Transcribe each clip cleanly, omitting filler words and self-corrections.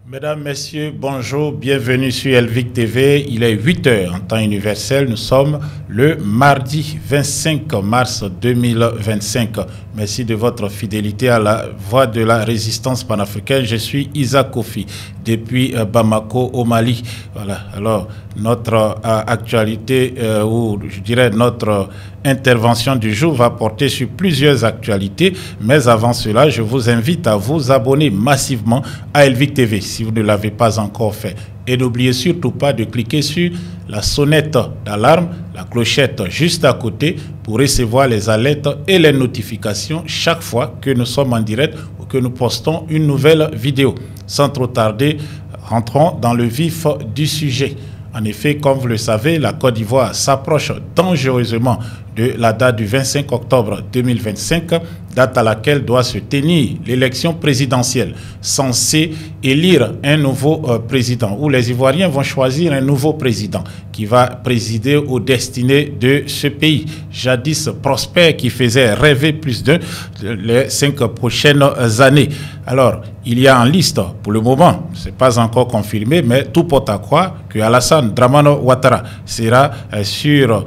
Mesdames, Messieurs, bonjour, bienvenue sur Elvic TV. Il est 8 h en temps universel. Nous sommes le mardi 25 mars 2025. Merci de votre fidélité à la voix de la résistance panafricaine. Je suis Isaac Kofi depuis Bamako au Mali. Voilà. Alors, notre actualité, ou je dirais notre intervention du jour va porter sur plusieurs actualités. Mais avant cela, je vous invite à vous abonner massivement à Elvic TV si vous ne l'avez pas encore fait. Et n'oubliez surtout pas de cliquer sur la sonnette d'alarme, la clochette juste à côté pour recevoir les alertes et les notifications chaque fois que nous sommes en direct ou que nous postons une nouvelle vidéo. Sans trop tarder, rentrons dans le vif du sujet. En effet, comme vous le savez, la Côte d'Ivoire s'approche dangereusement de la date du 25 octobre 2025, date à laquelle doit se tenir l'élection présidentielle, censée élire un nouveau président, où les Ivoiriens vont choisir un nouveau président qui va présider aux destinées de ce pays, jadis prospère, qui faisait rêver plus d'un les 5 prochaines années. Alors, il y a en liste, pour le moment, ce n'est pas encore confirmé, mais tout porte à croire que Alassane Dramane Ouattara sera sur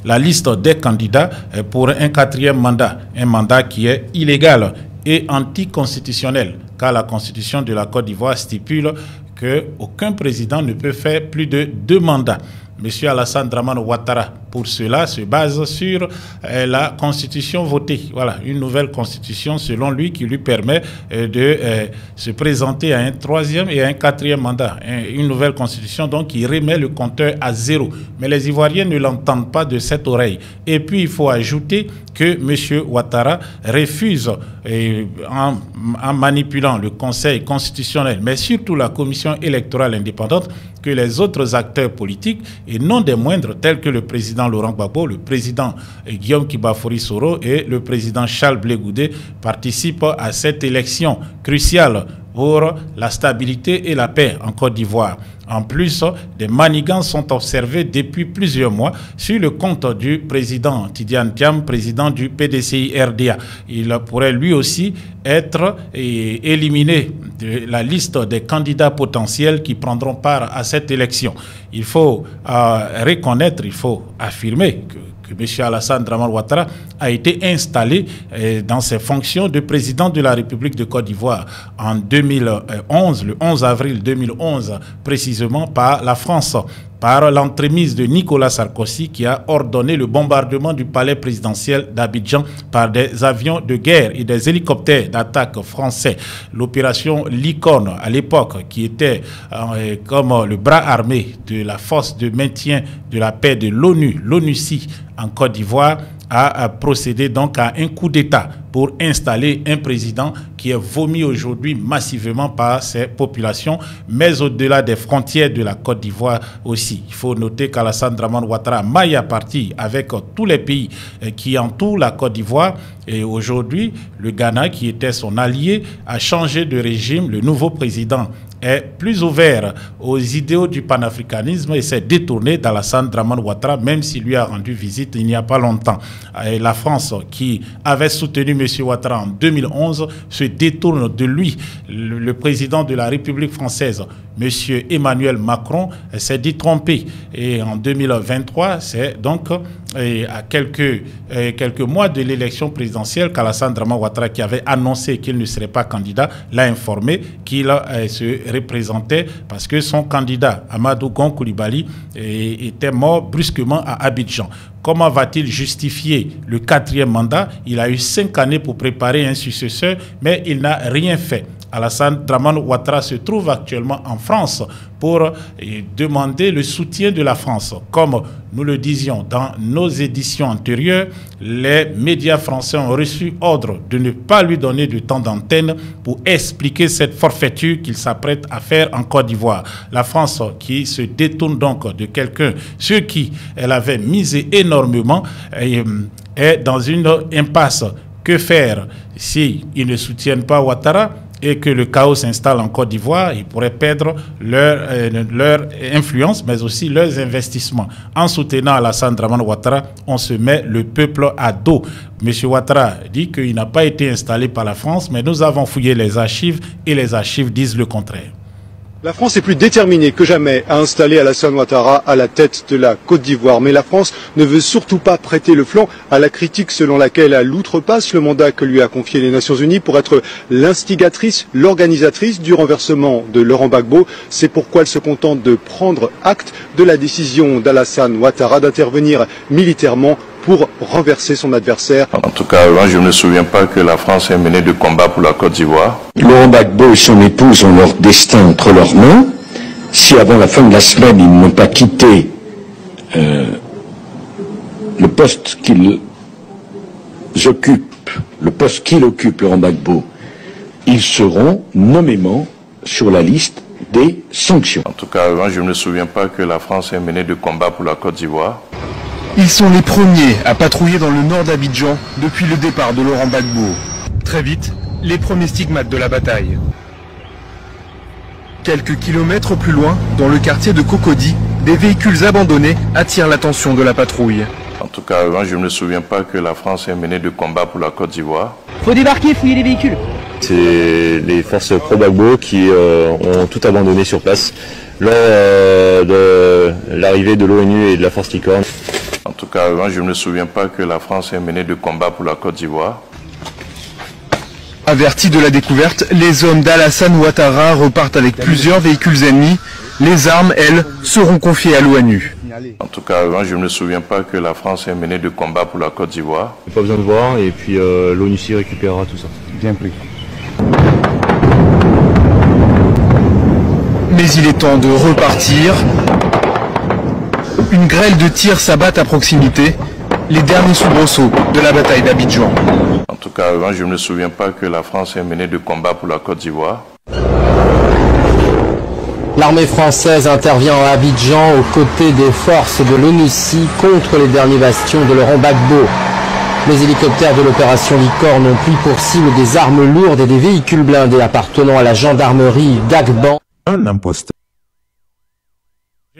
la liste des candidats pour un 4e mandat, un mandat qui est illégal et anticonstitutionnel, car la constitution de la Côte d'Ivoire stipule qu'aucun président ne peut faire plus de 2 mandats. Monsieur Alassane Dramane Ouattara, pour cela, se base sur la constitution votée. Voilà, une nouvelle constitution, selon lui, qui lui permet de se présenter à un 3e et à un 4e mandat. Une nouvelle constitution, donc, qui remet le compteur à 0. Mais les Ivoiriens ne l'entendent pas de cette oreille. Et puis, il faut ajouter que M. Ouattara refuse, en manipulant le Conseil constitutionnel, mais surtout la Commission électorale indépendante, que les autres acteurs politiques, et non des moindres, tels que le président Laurent Gbagbo, le président Guillaume Kibafori Soro et le président Charles Blé Goudé, participent à cette élection cruciale pour la stabilité et la paix en Côte d'Ivoire. En plus, des manigances sont observées depuis plusieurs mois sur le compte du président Tidiane Thiam, président du PDCI-RDA. Il pourrait lui aussi être éliminé de la liste des candidats potentiels qui prendront part à cette élection. Il faut reconnaître, il faut affirmer que M. Alassane Dramane Ouattara a été installé dans ses fonctions de président de la République de Côte d'Ivoire en 2011, le 11 avril 2011, précisément par la France, par l'entremise de Nicolas Sarkozy qui a ordonné le bombardement du palais présidentiel d'Abidjan par des avions de guerre et des hélicoptères d'attaque français. L'opération Licorne, à l'époque, qui était comme le bras armé de la force de maintien de la paix de l'ONU, l'ONUCI, en Côte d'Ivoire, a procédé donc à un coup d'État pour installer un président qui est vomi aujourd'hui massivement par ses populations, mais au-delà des frontières de la Côte d'Ivoire aussi. Il faut noter qu'Alassane Dramane Ouattara maille à partie avec tous les pays qui entourent la Côte d'Ivoire. Et aujourd'hui, le Ghana, qui était son allié, a changé de régime. Le nouveau président est plus ouvert aux idéaux du panafricanisme et s'est détourné d'Alassane Dramane Ouattara, même s'il lui a rendu visite il n'y a pas longtemps. Et la France, qui avait soutenu M. Ouattara en 2011, se détourne de lui. Le président de la République française, M. Emmanuel Macron, s'est dit trompé. Et en 2023, c'est donc à quelques mois de l'élection présidentielle qu'Alassane Dramane Ouattara, qui avait annoncé qu'il ne serait pas candidat, l'a informé qu'il se représentait parce que son candidat, Amadou Gon Coulibaly, était mort brusquement à Abidjan. Comment va-t-il justifier le 4e mandat? Il a eu 5 années pour préparer un successeur, mais il n'a rien fait. Alassane Dramane Ouattara se trouve actuellement en France pour demander le soutien de la France. Comme nous le disions dans nos éditions antérieures, les médias français ont reçu ordre de ne pas lui donner de temps d'antenne pour expliquer cette forfaiture qu'il s'apprête à faire en Côte d'Ivoire. La France qui se détourne donc de quelqu'un sur qui elle avait misé énormément est dans une impasse. Que faire s'ils ne soutiennent pas Ouattara? et que le chaos s'installe en Côte d'Ivoire, ils pourraient perdre leur influence, mais aussi leurs investissements. En soutenant Alassane Dramane Ouattara, on se met le peuple à dos. M. Ouattara dit qu'il n'a pas été installé par la France, mais nous avons fouillé les archives et les archives disent le contraire. La France est plus déterminée que jamais à installer Alassane Ouattara à la tête de la Côte d'Ivoire. Mais la France ne veut surtout pas prêter le flanc à la critique selon laquelle elle outrepasse le mandat que lui a confié les Nations Unies pour être l'instigatrice, l'organisatrice du renversement de Laurent Gbagbo. C'est pourquoi elle se contente de prendre acte de la décision d'Alassane Ouattara d'intervenir militairement pour renverser son adversaire. En tout cas, moi, je ne me souviens pas que la France ait mené de combat pour la Côte d'Ivoire. Laurent Gbagbo et son épouse ont leur destin entre leurs mains. Si avant la fin de la semaine, ils n'ont pas quitté le poste qu'il occupe, Laurent Gbagbo, ils seront nommément sur la liste des sanctions. En tout cas, moi, je ne me souviens pas que la France ait mené de combat pour la Côte d'Ivoire. Ils sont les premiers à patrouiller dans le nord d'Abidjan depuis le départ de Laurent Gbagbo. Très vite, les premiers stigmates de la bataille. Quelques kilomètres plus loin, dans le quartier de Cocody, des véhicules abandonnés attirent l'attention de la patrouille. En tout cas, moi, je ne me souviens pas que la France ait mené de combat pour la Côte d'Ivoire. Faut débarquer, fouiller les véhicules. C'est les forces pro-Gbagbo qui ont tout abandonné sur place lors de l'arrivée de l'ONU et de la force Licorne. En tout cas, moi, je ne me souviens pas que la France ait mené de combat pour la Côte d'Ivoire. Avertis de la découverte, les hommes d'Alassane Ouattara repartent avec plusieurs véhicules ennemis. Les armes, elles, seront confiées à l'ONU. En tout cas, moi, je ne me souviens pas que la France ait mené de combat pour la Côte d'Ivoire. Pas besoin de voir, et puis l'ONU récupérera tout ça. Bien pris. Mais il est temps de repartir. Une grêle de tirs s'abat à proximité. Les derniers soubresauts de la bataille d'Abidjan. En tout cas, moi, je ne me souviens pas que la France ait mené de combat pour la Côte d'Ivoire. L'armée française intervient à Abidjan aux côtés des forces de l'ONUCI contre les derniers bastions de Laurent Gbagbo. Les hélicoptères de l'opération Licorne ont pris pour cible des armes lourdes et des véhicules blindés appartenant à la gendarmerie d'Agban. Un imposteur.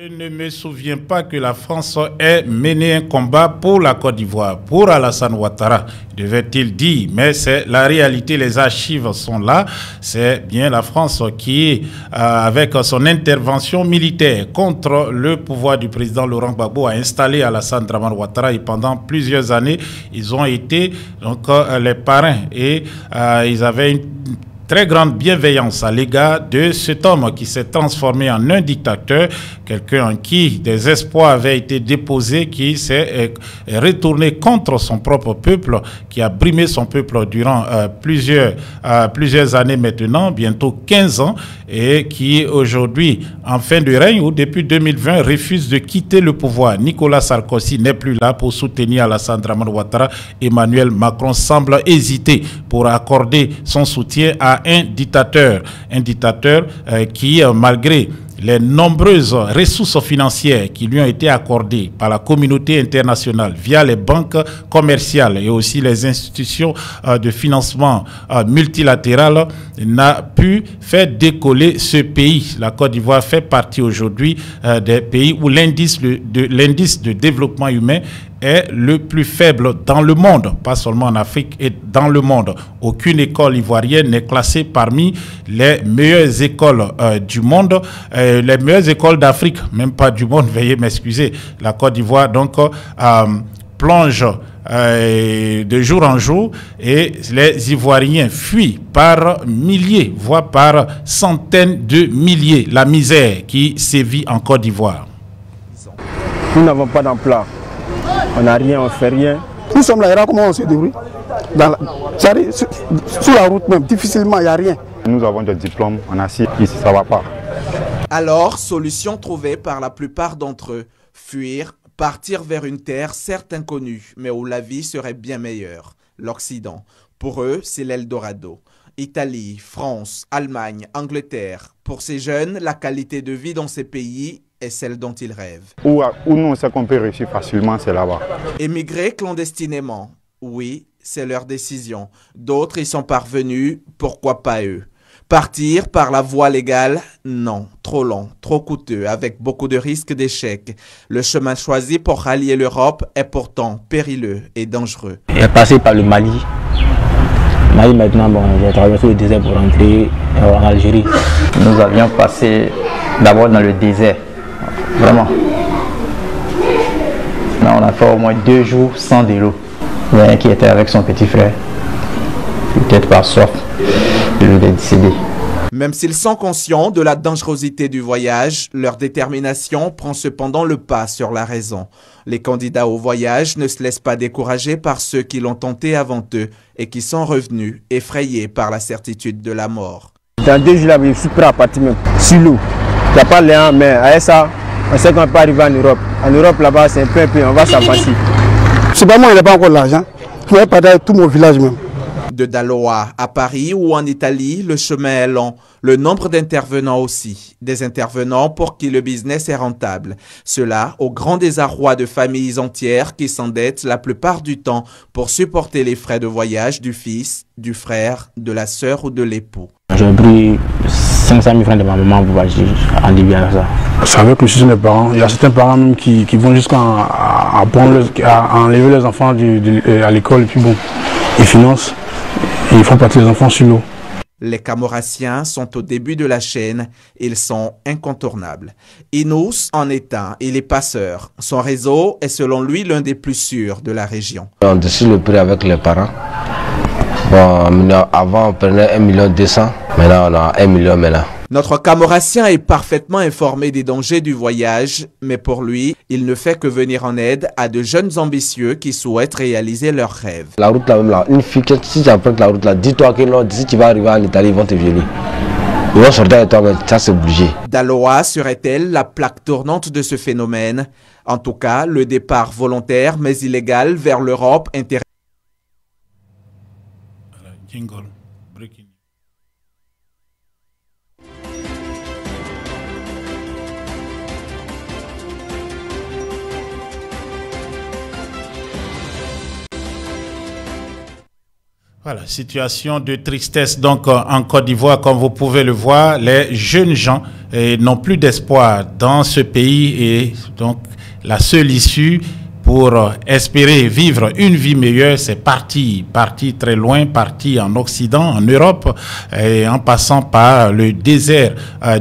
Je ne me souviens pas que la France ait mené un combat pour la Côte d'Ivoire, pour Alassane Ouattara, devait-il dire. Mais c'est la réalité, les archives sont là. C'est bien la France qui, avec son intervention militaire contre le pouvoir du président Laurent Gbagbo, a installé Alassane Dramane Ouattara et pendant plusieurs années, ils ont été donc, les parrains et ils avaient une très grande bienveillance à l'égard de cet homme qui s'est transformé en un dictateur, quelqu'un en qui des espoirs avaient été déposés, qui s'est retourné contre son propre peuple, qui a brimé son peuple durant plusieurs années maintenant, bientôt 15 ans, et qui aujourd'hui, en fin de règne ou depuis 2020, refuse de quitter le pouvoir. Nicolas Sarkozy n'est plus là pour soutenir Alassane Dramane Ouattara. Emmanuel Macron semble hésiter pour accorder son soutien à un dictateur qui, malgré les nombreuses ressources financières qui lui ont été accordées par la communauté internationale via les banques commerciales et aussi les institutions de financement multilatérales, n'a pu faire décoller ce pays. La Côte d'Ivoire fait partie aujourd'hui des pays où l'indice de développement humain est le plus faible dans le monde, pas seulement en Afrique et dans le monde. Aucune école ivoirienne n'est classée parmi les meilleures écoles du monde, les meilleures écoles d'Afrique, même pas du monde, veuillez m'excuser. La Côte d'Ivoire donc plonge de jour en jour et les Ivoiriens fuient par milliers, voire par centaines de milliers la misère qui sévit en Côte d'Ivoire. Nous n'avons pas d'emploi. On n'a rien, on ne fait rien. Nous sommes là, comment on se débrouille sur la route même, difficilement, il n'y a rien. Nous avons des diplômes, on a ici, ça ne va pas. Alors, solution trouvée par la plupart d'entre eux, fuir, partir vers une terre certes inconnue, mais où la vie serait bien meilleure, l'Occident. Pour eux, c'est l'Eldorado. Italie, France, Allemagne, Angleterre. Pour ces jeunes, la qualité de vie dans ces pays est celle dont ils rêvent. Où nous, on sait qu'on peut réussir facilement, c'est là-bas. Émigrer clandestinement, oui, c'est leur décision. D'autres y sont parvenus, pourquoi pas eux? Partir par la voie légale, non, trop long, trop coûteux, avec beaucoup de risques d'échec. Le chemin choisi pour rallier l'Europe est pourtant périlleux et dangereux. Il est passé par le Mali. Mali maintenant, bon, j'ai traversé le désert pour rentrer en Algérie. Nous avions passé d'abord dans le désert, vraiment. Là, on a fait au moins 2 jours sans de l'eau. Il y en a un qui était avec son petit frère, peut-être par soif. Il est décédé. Même s'ils sont conscients de la dangerosité du voyage, leur détermination prend cependant le pas sur la raison. Les candidats au voyage ne se laissent pas décourager par ceux qui l'ont tenté avant eux et qui sont revenus effrayés par la certitude de la mort. Dans 2 jours, là, je suis prêt à partir même sur l'eau. Il n'y a pas l'air, mais avec ça, on sait qu'on ne peut pas arriver en Europe. En Europe, là-bas, c'est un peu, on va s'avancer. C'est pas moi, il n'a pas encore l'argent. Je vais partir avec tout mon village même. De Daloa à Paris ou en Italie, le chemin est long. Le nombre d'intervenants aussi. Des intervenants pour qui le business est rentable. Cela au grand désarroi de familles entières qui s'endettent la plupart du temps pour supporter les frais de voyage du fils, du frère, de la sœur ou de l'époux. J'ai pris 500 000 francs de ma maman pour voyager en Libye avec ça. C'est avec le soutien des parents. Il y a certains parents même qui vont jusqu'à enlever les enfants à l'école et puis bon, ils financent. Et ils font partir les enfants sur l'eau. Les Camorassiens sont au début de la chaîne, ils sont incontournables. Inous en est un, il est passeur. Son réseau est selon lui l'un des plus sûrs de la région. On décide le prix avec les parents. Bon, avant on prenait 1 200 000, maintenant on a 1 million maintenant. Notre Camorassien est parfaitement informé des dangers du voyage, mais pour lui, il ne fait que venir en aide à de jeunes ambitieux qui souhaitent réaliser leurs rêves. La route là même là, une fille, si tu apprends la route là, dis-toi que non, si tu vas arriver en Italie, ils vont te violer. Ils vont sortir de toi, mais ça c'est obligé. Daloa serait-elle la plaque tournante de ce phénomène? En tout cas, le départ volontaire mais illégal vers l'Europe intéresse. Jingle. Breaking. Voilà, situation de tristesse donc en Côte d'Ivoire, comme vous pouvez le voir, les jeunes gens n'ont plus d'espoir dans ce pays et donc la seule issue pour espérer vivre une vie meilleure, c'est parti très loin, parti en Occident, en Europe, et en passant par le désert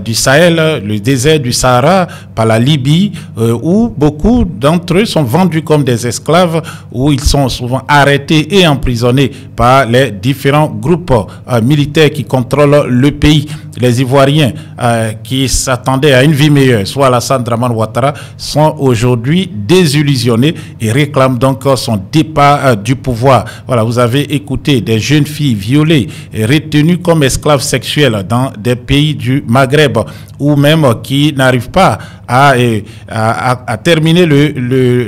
du Sahel, le désert du Sahara, par la Libye, où beaucoup d'entre eux sont vendus comme des esclaves, où ils sont souvent arrêtés et emprisonnés par les différents groupes militaires qui contrôlent le pays. Les Ivoiriens qui s'attendaient à une vie meilleure, soit Alassane Dramane Ouattara, sont aujourd'hui désillusionnés et réclament donc son départ du pouvoir. Voilà, vous avez écouté des jeunes filles violées et retenues comme esclaves sexuelles dans des pays du Maghreb, ou même qui n'arrivent pas à terminer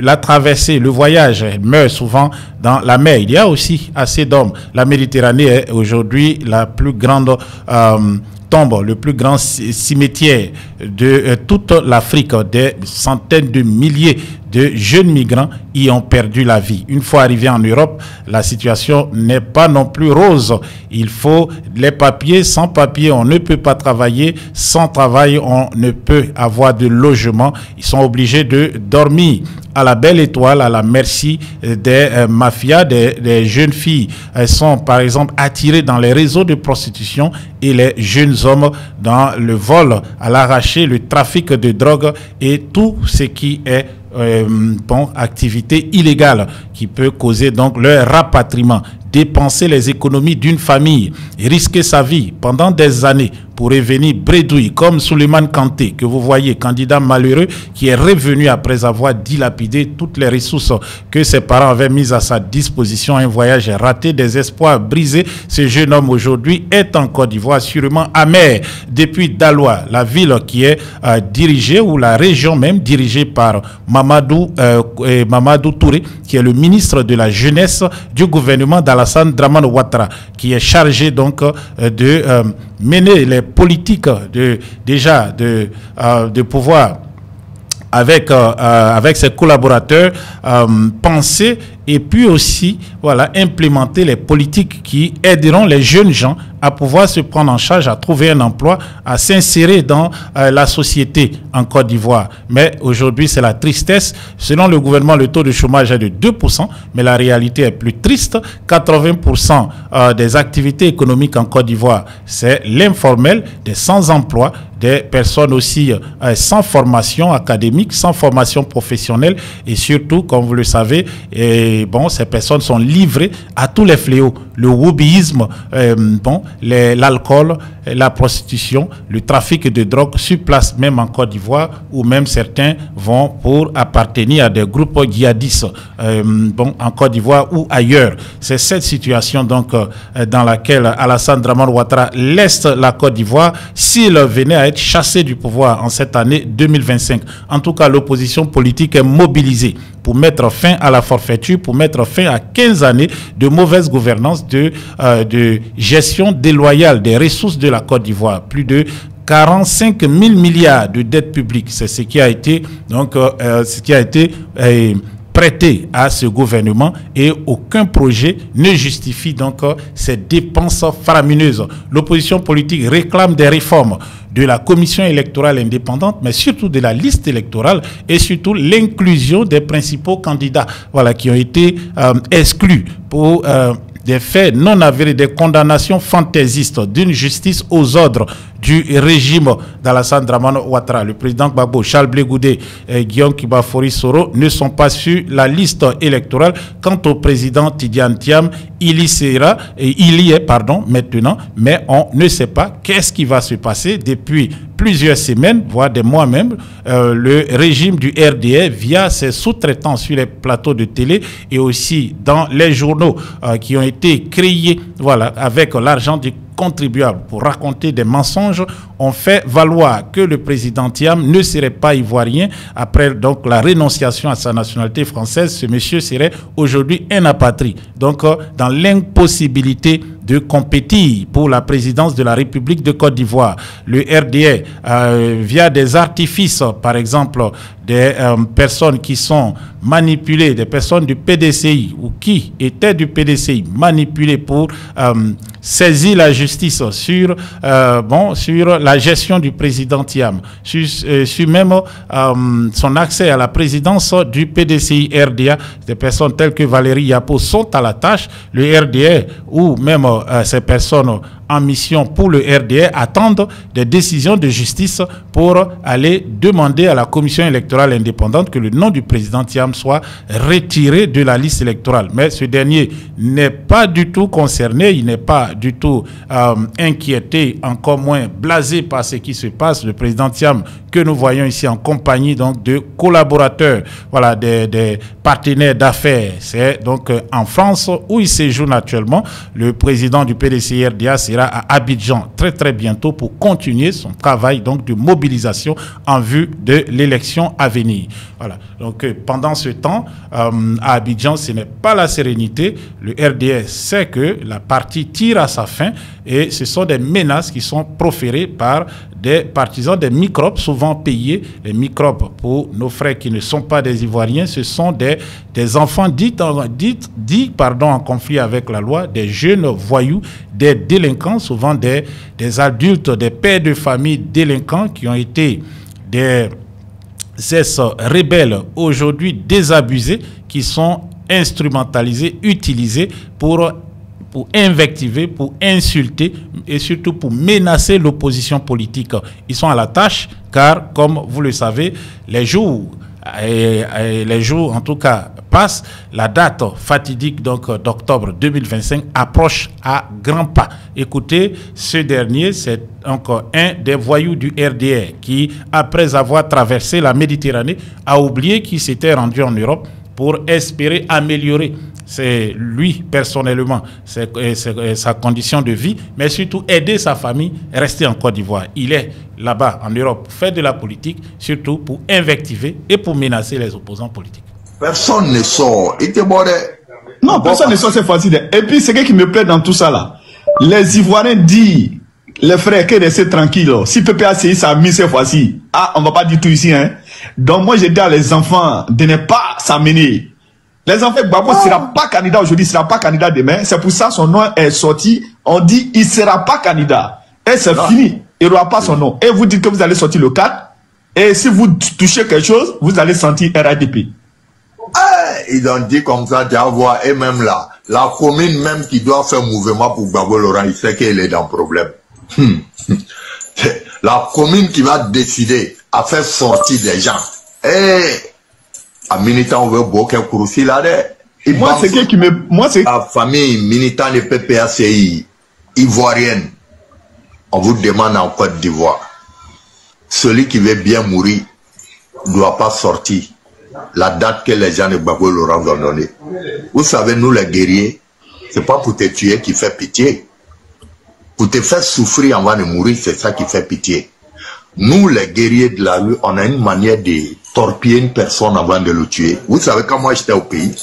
la traversée, le voyage. Elles meurent souvent dans la mer. Il y a aussi assez d'hommes. La Méditerranée est aujourd'hui la plus grande tombe, le plus grand cimetière de toute l'Afrique. Des centaines de milliers de jeunes migrants y ont perdu la vie. Une fois arrivés en Europe, la situation n'est pas non plus rose. Il faut les papiers. Sans papiers, on ne peut pas travailler. Sans travail, on ne peut avoir de logement. Ils sont obligés de dormir à la belle étoile, à la merci des mafias, des jeunes filles. Elles sont par exemple attirées dans les réseaux de prostitution et les jeunes hommes dans le vol à l'arraché, le trafic de drogue et tout ce qui est activité illégale qui peut causer donc leur rapatriement. Dépenser les économies d'une famille et risquer sa vie pendant des années pour revenir bredouille comme Souleymane Kanté, que vous voyez, candidat malheureux qui est revenu après avoir dilapidé toutes les ressources que ses parents avaient mises à sa disposition. Un voyage raté, des espoirs brisés. Ce jeune homme aujourd'hui est en Côte d'Ivoire, sûrement amer depuis Daloa, la ville qui est dirigée, ou la région même dirigée par Mamadou Touré, qui est le ministre de la jeunesse du gouvernement d'Alassane Dramane Ouattara, qui est chargé donc de mener les politiques de pouvoir avec ses collaborateurs, penser et puis aussi voilà, implémenter les politiques qui aideront les jeunes gens à pouvoir se prendre en charge, à trouver un emploi, à s'insérer dans la société en Côte d'Ivoire. Mais aujourd'hui, c'est la tristesse. Selon le gouvernement, le taux de chômage est de 2%, mais la réalité est plus triste. 80% des activités économiques en Côte d'Ivoire, c'est l'informel, des sans-emploi, des personnes aussi sans formation académique, sans formation professionnelle et surtout, comme vous le savez, ces personnes sont livrées à tous les fléaux. Le wobbyisme, l'alcool, la prostitution, le trafic de drogue sur place même en Côte d'Ivoire où même certains vont pour appartenir à des groupes djihadistes en Côte d'Ivoire ou ailleurs. C'est cette situation donc dans laquelle Alassane Dramane Ouattara laisse la Côte d'Ivoire s'il venait à être chassé du pouvoir en cette année 2025. En tout cas, l'opposition politique est mobilisée pour mettre fin à la forfaiture, pour mettre fin à 15 années de mauvaise gouvernance, de gestion déloyale des ressources de la Côte d'Ivoire. Plus de 45 000 milliards de dettes publiques, c'est ce qui a été prêté à ce gouvernement et aucun projet ne justifie donc ces dépenses faramineuses. L'opposition politique réclame des réformes de la commission électorale indépendante, mais surtout de la liste électorale et surtout l'inclusion des principaux candidats qui ont été exclus pour des faits non avérés, des condamnations fantaisistes d'une justice aux ordres du régime d'Alassane Dramane Ouattara. Le président Gbagbo, Charles Blé Goudé et Guillaume Kibafori Soro ne sont pas sur la liste électorale. Quant au président Tidiane Thiam, il y est maintenant, mais on ne sait pas qu'est-ce qui va se passer depuis plusieurs semaines, voire des mois même. Le régime du RDA, via ses sous-traitants sur les plateaux de télé et aussi dans les journaux qui ont été créés avec l'argent du contribuables pour raconter des mensonges, ont fait valoir que le président Thiam ne serait pas ivoirien. Après donc la rénonciation à sa nationalité française, ce monsieur serait aujourd'hui un apatride. Donc dans l'impossibilité de compétir pour la présidence de la République de Côte d'Ivoire. Le RDA, via des artifices, par exemple, des personnes qui sont manipulées, des personnes du PDCI ou qui étaient du PDCI, manipulées pour saisir la justice sur la gestion du président Thiam, sur même son accès à la présidence du PDCI RDA. Des personnes telles que Valérie Yapo sont à la tâche. Le RDA ou même ces personnes en mission pour le RDA attendent des décisions de justice pour aller demander à la commission électorale indépendante que le nom du président Thiam soit retiré de la liste électorale. Mais ce dernier n'est pas du tout concerné, il n'est pas du tout inquiété, encore moins blasé par ce qui se passe. Le président Thiam que nous voyons ici en compagnie donc de collaborateurs, des partenaires d'affaires. C'est donc en France où il séjourne actuellement. Le président du PDCI RDA sera à Abidjan très très bientôt pour continuer son travail donc de mobilisation en vue de l'élection à venir. Donc pendant ce temps, à Abidjan, ce n'est pas la sérénité. Le RDA sait que la partie tire à sa fin et ce sont des menaces qui sont proférées par des partisans, des microbes souvent payés. Les microbes, pour nos frères qui ne sont pas des Ivoiriens, ce sont des enfants dits en conflit avec la loi, des jeunes voyous, des délinquants, souvent des adultes, des pères de famille délinquants qui ont été des rebelles aujourd'hui désabusés, qui sont instrumentalisés, utilisés pour invectiver, pour insulter et surtout pour menacer l'opposition politique. Ils sont à la tâche car, comme vous le savez, les jours en tout cas passent. La date fatidique donc d'octobre 2025 approche à grands pas. Écoutez, ce dernier, c'est encore un des voyous du RDA qui, après avoir traversé la Méditerranée, a oublié qu'il s'était rendu en Europe pour espérer améliorer lui personnellement sa condition de vie, mais surtout aider sa famille à rester en Côte d'Ivoire. Il est là-bas en Europe pour faire de la politique, surtout pour invectiver et pour menacer les opposants politiques. Personne ne sort. Non, personne ne sort cette fois-ci. Et puis, ce qui me plaît dans tout ça là, les Ivoiriens disent, les frères, que rester tranquille. Si PPACI ça a mis cette fois-ci, on va pas dire tout ici, hein. Donc moi, j'ai dit à les enfants de ne pas s'amener. Les enfants, Gbagbo ne sera pas candidat aujourd'hui, il ne sera pas candidat demain. C'est pour ça son nom est sorti. On dit il ne sera pas candidat. Et c'est fini. Il n'aura pas son nom. Et vous dites que vous allez sortir le 4. Et si vous touchez quelque chose, vous allez sentir RADP. Ils ont dit comme ça, tu vas voir. Et même là, la commune même qui doit faire mouvement pour Gbagbo Laurent, il sait qu'il est dans le problème. La commune qui va décider à faire sortir des gens. Et à militant, on veut beaucoup de là. Moi, c'est qui me. Moi, c'est. La famille militant de PPACI ivoirienne, on vous demande en Côte d'Ivoire. Celui qui veut bien mourir ne doit pas sortir la date que les gens de Gbagbo Laurent ont donnée. Vous savez, nous les guerriers, c'est pas pour te tuer qui fait pitié. Pour te faire souffrir avant de mourir, c'est ça qui fait pitié. Nous, les guerriers de la rue, on a une manière de torpiller une personne avant de le tuer. Vous savez, quand moi j'étais au pays,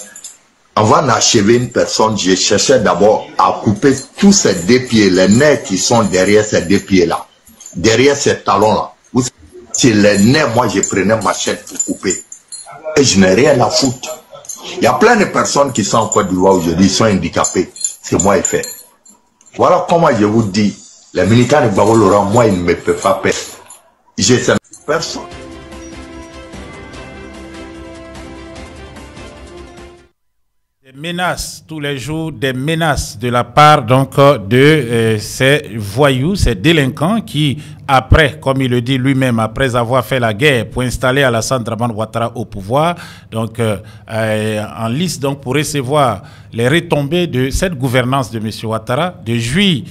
avant d'achever une personne, je cherchais d'abord à couper tous ces deux pieds, les nerfs qui sont derrière ces deux pieds-là, derrière ces talons-là. C'est les nerfs, moi je prenais ma chaîne pour couper. Et je n'ai rien à foutre. Il y a plein de personnes qui sont en Côte d'Ivoire aujourd'hui, ils sont handicapés. C'est moi qui fais. Voilà comment je vous dis, les militants de Gbagbo Laurent, moi, ils ne me peuvent pas perdre. J'ai cette personne. Des menaces, tous les jours, des menaces de la part donc de ces voyous, ces délinquants qui, après, comme il le dit lui-même, après avoir fait la guerre pour installer Alassane Dramane Ouattara au pouvoir, donc en lice donc pour recevoir les retombées de cette gouvernance de M. Ouattara, de jouir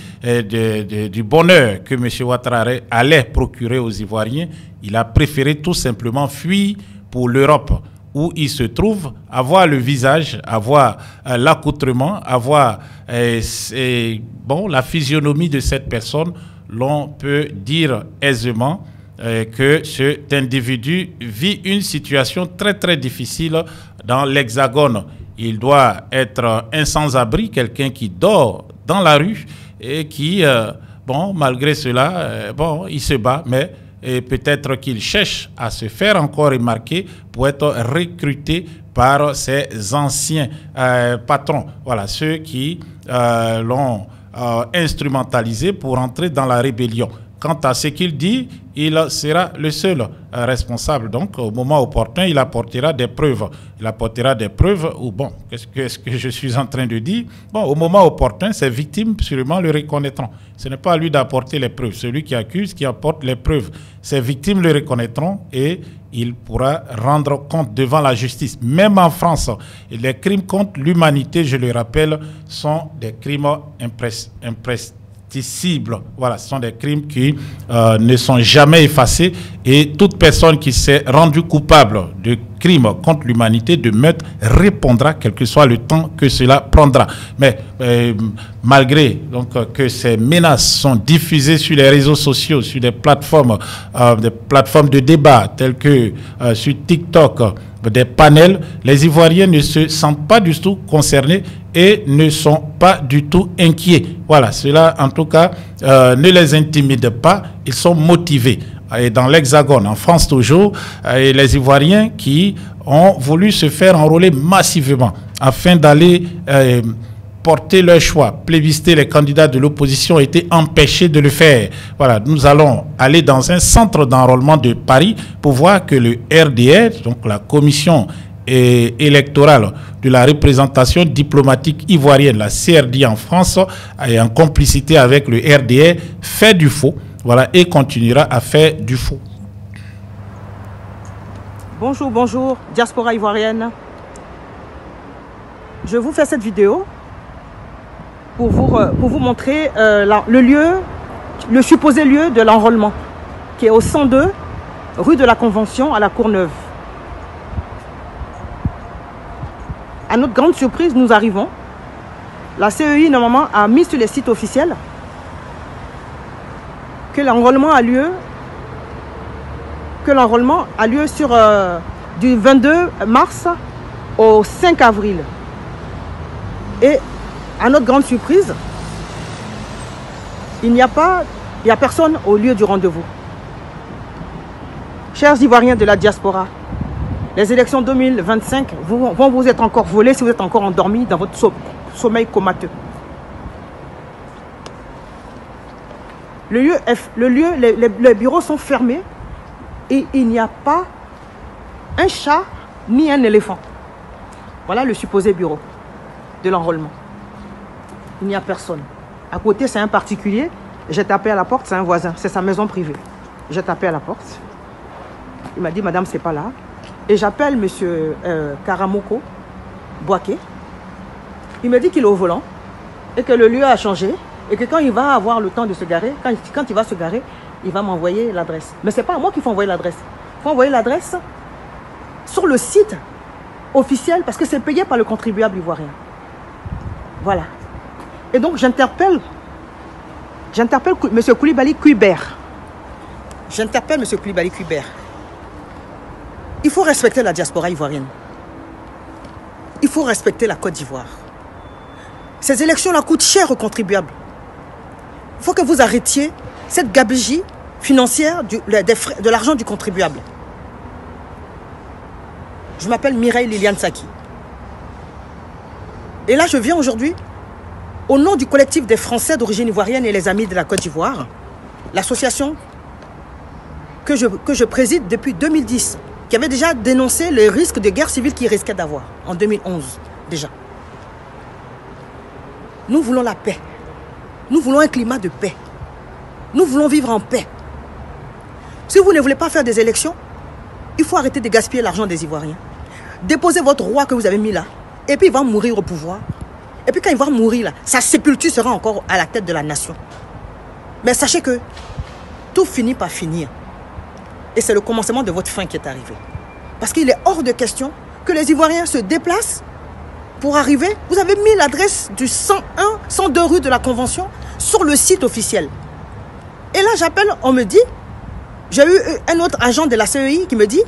du bonheur que M. Ouattara allait procurer aux Ivoiriens, il a préféré tout simplement fuir pour l'Europe, où il se trouve, avoir le visage, avoir l'accoutrement, avoir la physionomie de cette personne. L'on peut dire aisément que cet individu vit une situation très très difficile dans l'Hexagone. Il doit être un sans-abri, quelqu'un qui dort dans la rue et qui, malgré cela, il se bat, mais et peut-être qu'il cherche à se faire encore remarquer pour être recruté par ses anciens patrons. Voilà, ceux qui l'ont instrumentalisé pour entrer dans la rébellion. Quant à ce qu'il dit, il sera le seul responsable. Donc, au moment opportun, il apportera des preuves. Il apportera des preuves, ou bon, qu'est-ce que je suis en train de dire? Bon, au moment opportun, ses victimes, sûrement, le reconnaîtront. Ce n'est pas à lui d'apporter les preuves. Celui qui accuse, qui apporte les preuves. Ses victimes le reconnaîtront et il pourra rendre compte devant la justice. Même en France, les crimes contre l'humanité, je le rappelle, sont des crimes imprescriptibles. Voilà, ce sont des crimes qui ne sont jamais effacés et toute personne qui s'est rendue coupable de crimes contre l'humanité, de meurtre, répondra quel que soit le temps que cela prendra. Mais malgré donc, que ces menaces sont diffusées sur les réseaux sociaux, sur des plateformes de débat telles que sur TikTok, des panels, les Ivoiriens ne se sentent pas du tout concernés et ne sont pas du tout inquiets. Voilà, cela en tout cas ne les intimide pas, ils sont motivés. Et dans l'Hexagone, en France toujours, les Ivoiriens qui ont voulu se faire enrôler massivement afin d'aller porter leur choix, plébisciter les candidats de l'opposition, ont été empêchés de le faire. Voilà, nous allons aller dans un centre d'enrôlement de Paris pour voir que le RDR, donc la commission électorale de la représentation diplomatique ivoirienne, la CRD en France, et en complicité avec le RDR, fait du faux, voilà, et continuera à faire du faux. Bonjour, bonjour, diaspora ivoirienne. Je vous fais cette vidéo pour vous montrer le supposé lieu de l'enrôlement, qui est au 102 rue de la Convention à la Courneuve. À notre grande surprise, nous arrivons. La CEI, normalement, a mis sur les sites officiels que l'enrôlement a lieu sur du 22 mars au 5 avril. Et à notre grande surprise, il n'y a personne au lieu du rendez-vous. Chers Ivoiriens de la diaspora, Les élections 2025 vont vous être encore volées si vous êtes encore endormi dans votre sommeil comateux. Les bureaux sont fermés et il n'y a pas un chat ni un éléphant. Voilà le supposé bureau de l'enrôlement. Il n'y a personne. À côté, c'est un particulier. J'ai tapé à la porte, c'est un voisin. C'est sa maison privée. J'ai tapé à la porte. Il m'a dit, madame, c'est pas là. Et j'appelle monsieur Karamoko Boaké. Il me dit qu'il est au volant et que le lieu a changé et que quand il va avoir le temps de se garer, quand il va se garer, il va m'envoyer l'adresse. Mais ce n'est pas à moi qu'il faut envoyer l'adresse. Il faut envoyer l'adresse sur le site officiel parce que c'est payé par le contribuable ivoirien. Voilà. Et donc j'interpelle M. Koulibaly Kuibert. J'interpelle M. Koulibaly Kuibert. Il faut respecter la diaspora ivoirienne. Il faut respecter la Côte d'Ivoire. Ces élections-là coûtent cher aux contribuables. Il faut que vous arrêtiez cette gabegie financière de l'argent du contribuable. Je m'appelle Mireille Liliane Saki. Et là, je viens aujourd'hui, au nom du collectif des Français d'origine ivoirienne et les Amis de la Côte d'Ivoire, l'association que je préside depuis 2010, qui avait déjà dénoncé les risques de guerre civile qu'il risquait d'avoir, en 2011 déjà. Nous voulons la paix. Nous voulons un climat de paix. Nous voulons vivre en paix. Si vous ne voulez pas faire des élections, il faut arrêter de gaspiller l'argent des Ivoiriens. Déposez votre roi que vous avez mis là, et puis il va mourir au pouvoir. Et puis quand il va mourir là, sa sépulture sera encore à la tête de la nation. Mais sachez que tout finit par finir. Et c'est le commencement de votre fin qui est arrivé. Parce qu'il est hors de question que les Ivoiriens se déplacent pour arriver. Vous avez mis l'adresse du 101, 102 rue de la Convention sur le site officiel. Et là, j'appelle, on me dit, j'ai eu un autre agent de la CEI qui me dit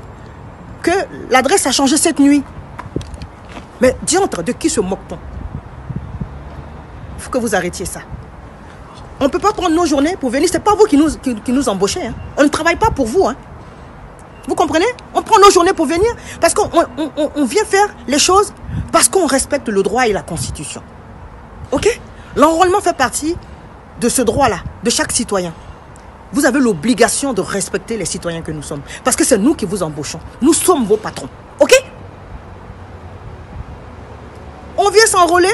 que l'adresse a changé cette nuit. Mais diantre, de qui se moque-t-on? Il faut que vous arrêtiez ça. On ne peut pas prendre nos journées pour venir. Ce n'est pas vous qui nous embauchez. Hein. On ne travaille pas pour vous. Hein. Vous comprenez? On prend nos journées pour venir parce qu'on vient faire les choses parce qu'on respecte le droit et la Constitution. Ok? L'enrôlement fait partie de ce droit-là, de chaque citoyen. Vous avez l'obligation de respecter les citoyens que nous sommes. Parce que c'est nous qui vous embauchons. Nous sommes vos patrons. Ok? On vient s'enrôler.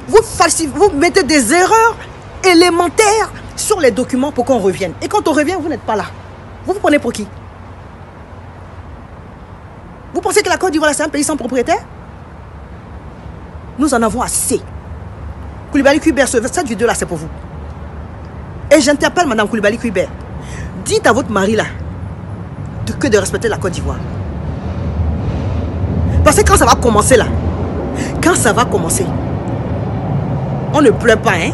Vous mettez des erreurs élémentaires sur les documents pour qu'on revienne. Et quand on revient, vous n'êtes pas là. Vous vous prenez pour qui? Vous pensez que la Côte d'Ivoire, c'est un pays sans propriétaire? Nous en avons assez. Koulibaly Kuibert, cette vidéo-là, c'est pour vous. Et j'interpelle Mme Koulibaly Kuibert. Dites à votre mari, là, que de respecter la Côte d'Ivoire. Parce que quand ça va commencer, là, quand ça va commencer, on ne pleure pas, hein.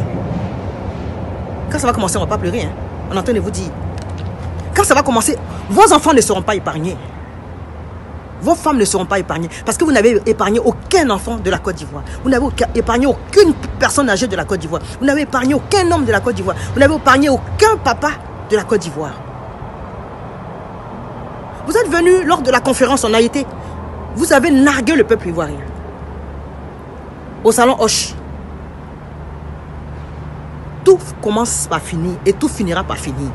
Quand ça va commencer, on ne va pas pleurer, hein. On est en train de vous dire. Quand ça va commencer, vos enfants ne seront pas épargnés. Vos femmes ne seront pas épargnées. Parce que vous n'avez épargné aucun enfant de la Côte d'Ivoire. Vous n'avez épargné aucune personne âgée de la Côte d'Ivoire. Vous n'avez épargné aucun homme de la Côte d'Ivoire. Vous n'avez épargné aucun papa de la Côte d'Ivoire. Vous êtes venu lors de la conférence en Haïti. Vous avez nargué le peuple ivoirien. Au salon Hoche. Tout commence par finir et tout finira par finir.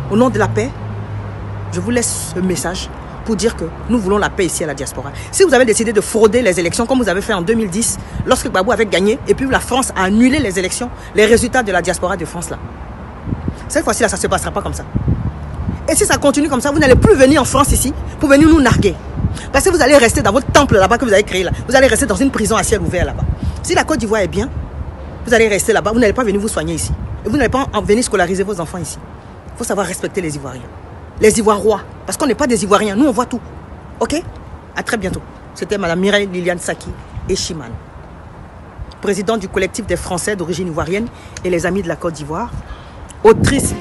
Au nom de la paix, je vous laisse ce message pour dire que nous voulons la paix ici à la diaspora. Si vous avez décidé de frauder les élections comme vous avez fait en 2010, lorsque Gbagbo avait gagné et puis la France a annulé les élections, les résultats de la diaspora de France là, cette fois-ci là, ça ne se passera pas comme ça. Et si ça continue comme ça, vous n'allez plus venir en France ici pour venir nous narguer. Parce que vous allez rester dans votre temple là-bas que vous avez créé là. Vous allez rester dans une prison à ciel ouvert là-bas. Si la Côte d'Ivoire est bien, vous allez rester là-bas. Vous n'allez pas venir vous soigner ici. Et vous n'allez pas venir scolariser vos enfants ici. Il faut savoir respecter les Ivoiriens. Les Ivoirois. Parce qu'on n'est pas des Ivoiriens. Nous, on voit tout. Ok? À très bientôt. C'était Mme Mireille Liliane Saki et Chiman, présidente du collectif des Français d'origine ivoirienne et les Amis de la Côte d'Ivoire, autrice.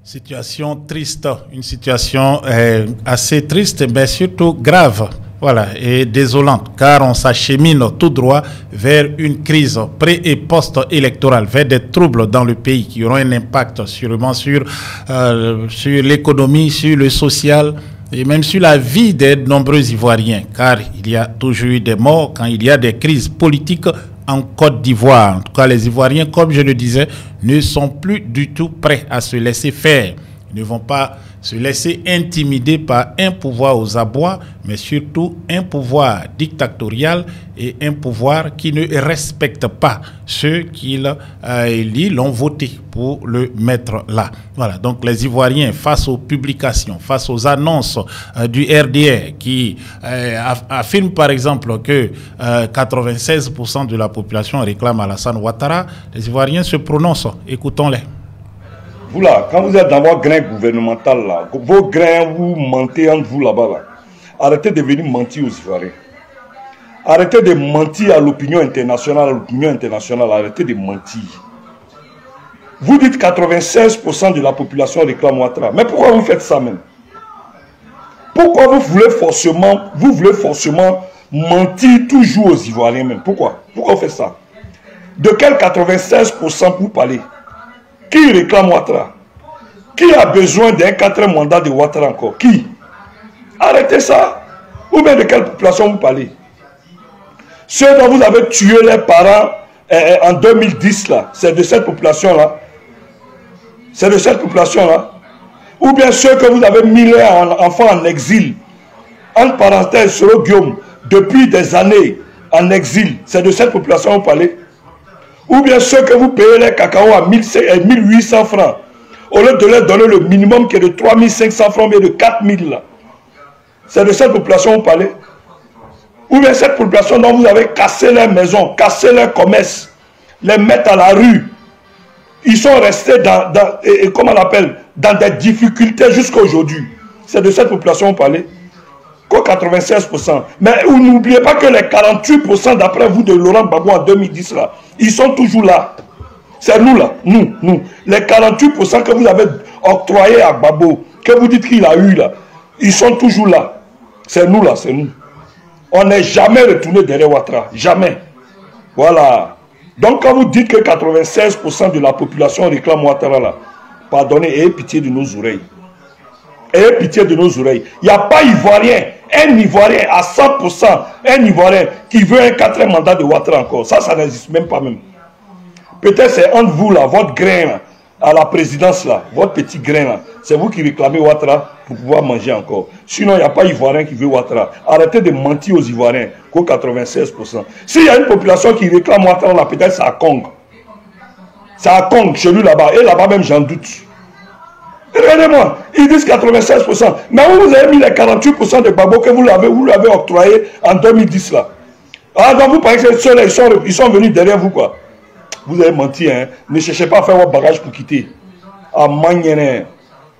Situation triste, une situation assez triste, mais surtout grave. Voilà, et désolante, car on s'achemine tout droit vers une crise pré- et post-électorale, vers des troubles dans le pays qui auront un impact sûrement sur l'économie, sur le social et même sur la vie des nombreux Ivoiriens, car il y a toujours eu des morts quand il y a des crises politiques en Côte d'Ivoire. En tout cas, les Ivoiriens, comme je le disais, ne sont plus du tout prêts à se laisser faire. Ils ne vont pas se laisser intimider par un pouvoir aux abois, mais surtout un pouvoir dictatorial et un pouvoir qui ne respecte pas ceux qui l'ont voté pour le mettre là. Voilà, donc les Ivoiriens, face aux publications, face aux annonces du RDR qui affirme par exemple que 96% de la population réclame Alassane Ouattara, les Ivoiriens se prononcent. Écoutons-les. Vous là, quand vous êtes dans vos grains gouvernementaux là, vos grains, vous mentez entre vous là-bas là. Arrêtez de venir mentir aux Ivoiriens. Arrêtez de mentir à l'opinion internationale, arrêtez de mentir. Vous dites 96% de la population réclame Ouattara. Mais pourquoi vous faites ça même? Pourquoi vous voulez forcément mentir toujours aux Ivoiriens même? Pourquoi vous faites ça? De quel 96% vous parlez? Qui réclame Ouattara? Qui a besoin d'un 4e mandat de Ouattara encore? Qui? Arrêtez ça. Ou bien de quelle population vous parlez? Ceux dont vous avez tué les parents en 2010 là, c'est de cette population-là. C'est de cette population-là. Ou bien ceux que vous avez mis les enfants en exil, entre parenthèses, sur Guillaume, depuis des années en exil, c'est de cette population que vous parlez? Ou bien ceux que vous payez les cacao à 1800 francs, au lieu de leur donner le minimum qui est de 3500 francs, mais de 4000 là. C'est de cette population que vous parlez? Ou bien cette population dont vous avez cassé leurs maisons, cassé leurs commerces, les mettre à la rue. Ils sont restés dans des difficultés jusqu'à aujourd'hui. C'est de cette population que vous parlez? Qu'au 96%. Mais n'oubliez pas que les 48% d'après vous de Laurent Gbagbo en 2010 là, ils sont toujours là. C'est nous là, nous. Les 48% que vous avez octroyés à Gbagbo, que vous dites qu'il a eu là, ils sont toujours là. C'est nous là, c'est nous. On n'est jamais retourné derrière Ouattara. Jamais. Voilà. Donc quand vous dites que 96% de la population réclame Ouattara là, pardonnez, ayez pitié de nos oreilles. Ayez pitié de nos oreilles. Il n'y a pas Ivoirien, un Ivoirien à 100%, un Ivoirien qui veut un 4e mandat de Ouattara encore. Ça n'existe même pas même. Peut-être c'est entre vous là, votre grain là, à la présidence là, votre petit grain là, c'est vous qui réclamez Ouattara pour pouvoir manger encore. Sinon, il n'y a pas Ivoirien qui veut Ouattara. Arrêtez de mentir aux Ivoiriens, qu'au 96%. S'il y a une population qui réclame Ouattara là, peut-être c'est à Kong. C'est à Kong, chez lui là-bas. Et là-bas même, j'en doute. Regardez-moi, ils disent 96%. Mais vous avez mis les 48% de Gbagbo que vous l'avez octroyé en 2010 là. Ah donc vous pensez que ceux-là, ils sont venus derrière vous quoi. Vous avez menti, hein. Ne cherchez pas à faire votre bagage pour quitter. Ah manière,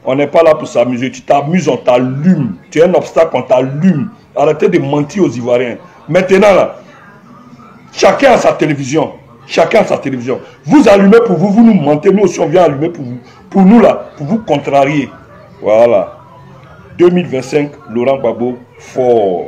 on n'est pas là pour s'amuser. Tu t'amuses, on t'allume. Tu es un obstacle, on t'allume. Arrêtez de mentir aux Ivoiriens. Maintenant là, chacun a sa télévision. Chacun a sa télévision. Vous allumez pour vous, vous nous mentez. Nous aussi on vient allumer pour vous. Pour nous là, pour vous contrarier. Voilà. 2025, Laurent Gbagbo, fort.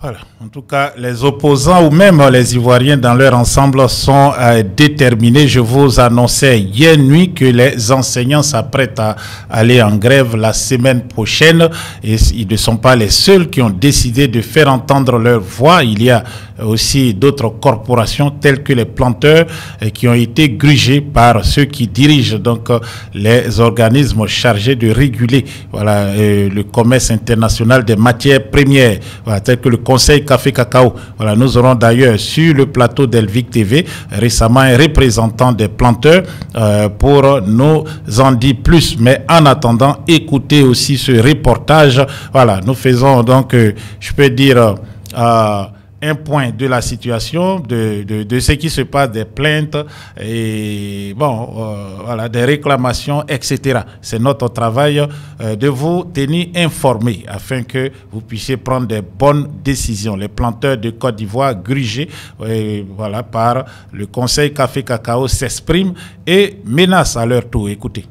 Voilà. En tout cas, les opposants ou même les Ivoiriens dans leur ensemble sont déterminés. Je vous annonçais hier nuit que les enseignants s'apprêtent à aller en grève la semaine prochaine. Et ils ne sont pas les seuls qui ont décidé de faire entendre leur voix. Il y a aussi d'autres corporations telles que les planteurs qui ont été grugés par ceux qui dirigent donc les organismes chargés de réguler le commerce international des matières premières, tels que le Conseil Café Cacao. Voilà, nous aurons d'ailleurs sur le plateau d'Elvic TV récemment un représentant des planteurs pour nous en dire plus. Mais en attendant, écoutez aussi ce reportage. Voilà, nous faisons donc, je peux dire, un point de la situation, de ce qui se passe, des plaintes et voilà, des réclamations, etc. C'est notre travail de vous tenir informés afin que vous puissiez prendre des bonnes décisions. Les planteurs de Côte d'Ivoire grugés voilà, par le Conseil Café Cacao s'expriment et menacent à leur tour. Écoutez.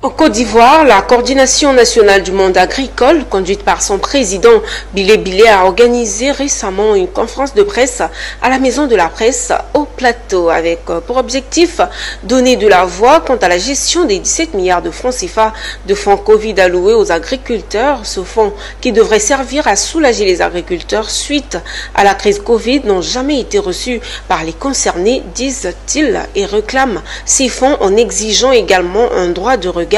En Côte d'Ivoire, la coordination nationale du monde agricole, conduite par son président Bilé Bilé, a organisé récemment une conférence de presse à la Maison de la Presse au Plateau, avec pour objectif donner de la voix quant à la gestion des 17 milliards de francs CFA de fonds Covid alloués aux agriculteurs. Ce fonds, qui devrait servir à soulager les agriculteurs suite à la crise Covid, n'ont jamais été reçus par les concernés, disent-ils, et réclament ces fonds en exigeant également un droit de regard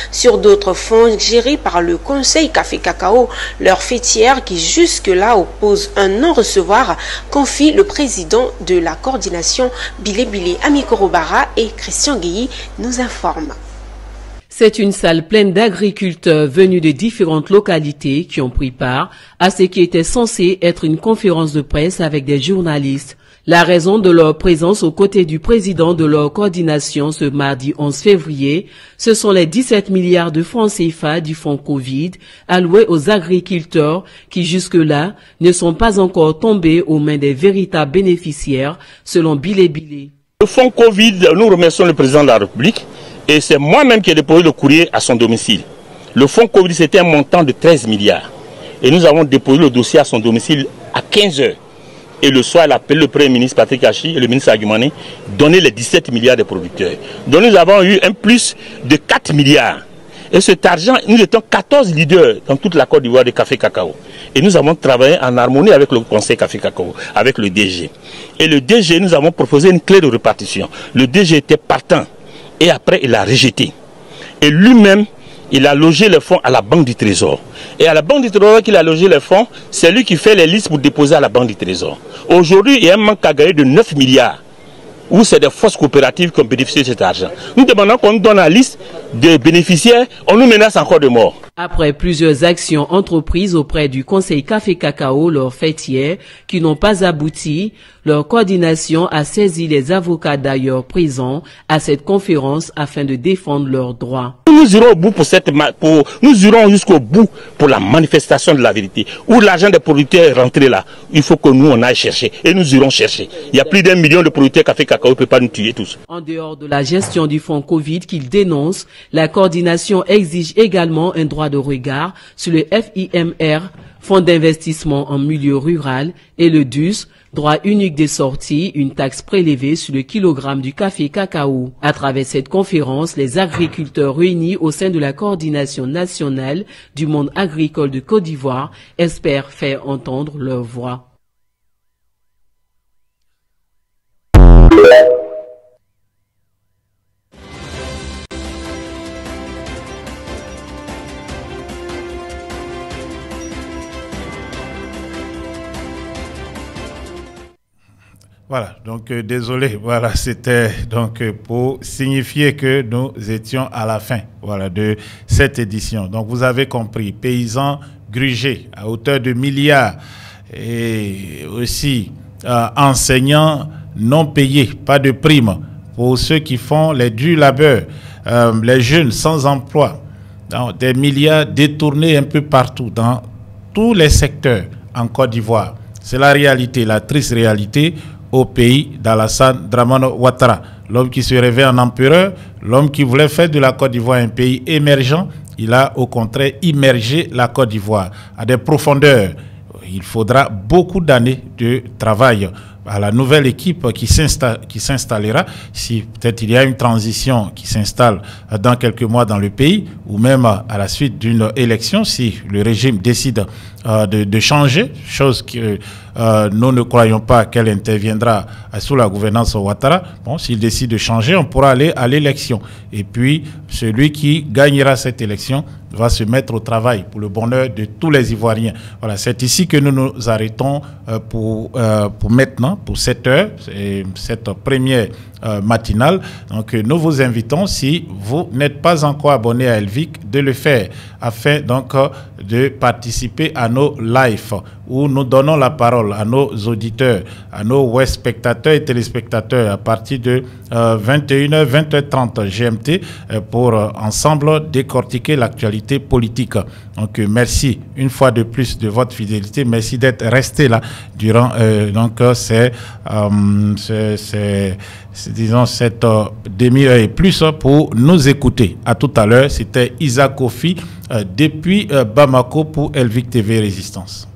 sur d'autres fonds gérés par le Conseil Café Cacao, leur fêtière qui jusque-là oppose un non-recevoir, confie le président de la coordination Bilé Bilé. Ami Korobara et Christian Guilly nous informent. C'est une salle pleine d'agriculteurs venus de différentes localités qui ont pris part à ce qui était censé être une conférence de presse avec des journalistes. La raison de leur présence aux côtés du président de leur coordination ce mardi 11 février, ce sont les 17 milliards de francs CFA du fonds Covid alloués aux agriculteurs qui jusque-là ne sont pas encore tombés aux mains des véritables bénéficiaires, selon Bilé Bilé. Le fonds Covid, nous remercions le président de la République et c'est moi-même qui ai déposé le courrier à son domicile. Le fonds Covid, c'était un montant de 13 milliards et nous avons déposé le dossier à son domicile à 15 heures. Et le soir, il appelle le Premier ministre Patrick Hachi et le ministre Agumane, donner les 17 milliards des producteurs. Donc nous avons eu un plus de 4 milliards. Et cet argent, nous étions 14 leaders dans toute la Côte d'Ivoire de Café Cacao. Et nous avons travaillé en harmonie avec le Conseil Café Cacao, avec le DG. Et le DG, nous avons proposé une clé de répartition. Le DG était partant. Et après, il a rejeté. Et lui-même, il a logé les fonds à la Banque du Trésor. Et à la Banque du Trésor qu'il a logé les fonds, c'est lui qui fait les listes pour déposer à la Banque du Trésor. Aujourd'hui, il y a un manque à gagner de 9 milliards, où c'est des fausses coopératives qui ont bénéficié de cet argent. Nous demandons qu'on nous donne la liste des bénéficiaires, on nous menace encore de mort. Après plusieurs actions entreprises auprès du Conseil Café Cacao, leur fêtière, qui n'ont pas abouti, leur coordination a saisi les avocats d'ailleurs présents à cette conférence afin de défendre leurs droits. Nous irons au bout nous irons jusqu'au bout pour la manifestation de la vérité. Où l'argent des producteurs est rentré là, il faut que nous on aille chercher et nous irons chercher. Il y a plus d'1 million de producteurs Café Cacao, ne peut pas nous tuer tous. En dehors de la gestion du fonds Covid qu'il dénonce, la coordination exige également un droit de regard sur le FIMR, Fonds d'investissement en milieu rural, et le DUS, droit unique des sorties, une taxe prélevée sur le kilogramme du café cacao. À travers cette conférence, les agriculteurs réunis au sein de la coordination nationale du monde agricole de Côte d'Ivoire espèrent faire entendre leur voix. Voilà, donc désolé, voilà, c'était donc pour signifier que nous étions à la fin, voilà, de cette édition. Donc vous avez compris, paysans grugés à hauteur de milliards et aussi enseignants non payés, pas de primes pour ceux qui font les durs labeurs, les jeunes sans emploi, donc des milliards détournés un peu partout dans tous les secteurs en Côte d'Ivoire. C'est la réalité, la triste réalité au pays d'Alassane Dramane Ouattara, l'homme qui se rêvait en empereur, l'homme qui voulait faire de la Côte d'Ivoire un pays émergent. Il a au contraire immergé la Côte d'Ivoire à des profondeurs. Il faudra beaucoup d'années de travail à la nouvelle équipe qui s'installera, si peut-être il y a une transition qui s'installe dans quelques mois dans le pays, ou même à la suite d'une élection, si le régime décide de changer, chose que nous ne croyons pas qu'elle interviendra sous la gouvernance Ouattara. Bon, s'il décide de changer, on pourra aller à l'élection. Et puis, celui qui gagnera cette élection va se mettre au travail pour le bonheur de tous les Ivoiriens. Voilà, c'est ici que nous nous arrêtons pour maintenant, pour cette heure, cette première matinale. Donc, nous vous invitons, si vous n'êtes pas encore abonné à Elvic, de le faire afin donc de participer à nos lives où nous donnons la parole à nos auditeurs, à nos web spectateurs et téléspectateurs à partir de 21h, 20h30 GMT pour ensemble décortiquer l'actualité politique. Donc merci une fois de plus de votre fidélité. Merci d'être resté là durant donc disons cette demi-heure et plus pour nous écouter. À tout à l'heure, c'était Isaac Kofi depuis Bamako pour Elvic TV Résistance.